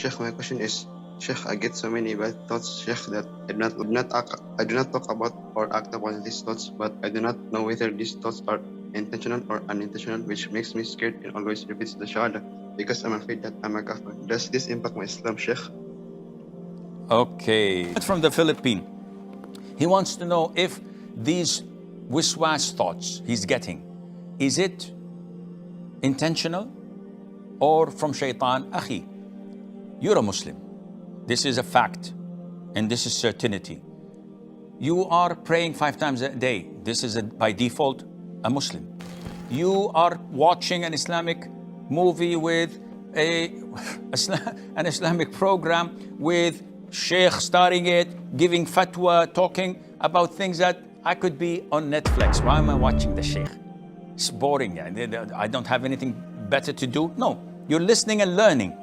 Sheikh, my question is, Sheikh, I get so many bad thoughts, Sheikh, that I do not talk about or act upon these thoughts, but I do not know whether these thoughts are intentional or unintentional, which makes me scared and always repeats the Shahada because I'm afraid that I'm a kafir. Does this impact my Islam, Sheikh? Okay. From the Philippines. He wants to know if these wiswas thoughts he's getting, is it intentional or from shaitan? Akhi, you're a Muslim. This is a fact and this is certainty. You are praying 5 times a day. This is by default a Muslim. You are watching an Islamic movie with an Islamic program with Sheikh starring it, giving fatwa, talking about things that I could be on Netflix. Why am I watching the Sheikh? It's boring. I don't have anything better to do. No, you're listening and learning.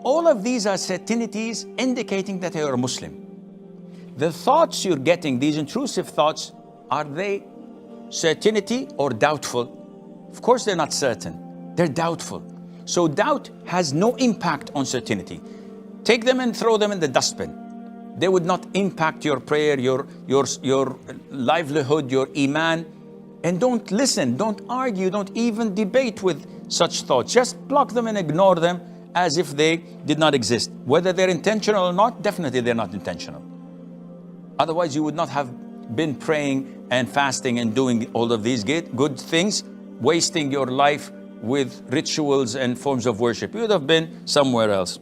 All of these are certainties indicating that you're a Muslim. The thoughts you're getting, these intrusive thoughts, are they certainty or doubtful? Of course they're not certain, they're doubtful. So doubt has no impact on certainty. Take them and throw them in the dustbin. They would not impact your prayer, your livelihood, your iman. And don't listen, don't argue, don't even debate with such thoughts. Just block them and ignore them as if they did not exist. Whether they're intentional or not, definitely they're not intentional. Otherwise you would not have been praying and fasting and doing all of these good things, wasting your life with rituals and forms of worship. You would have been somewhere else.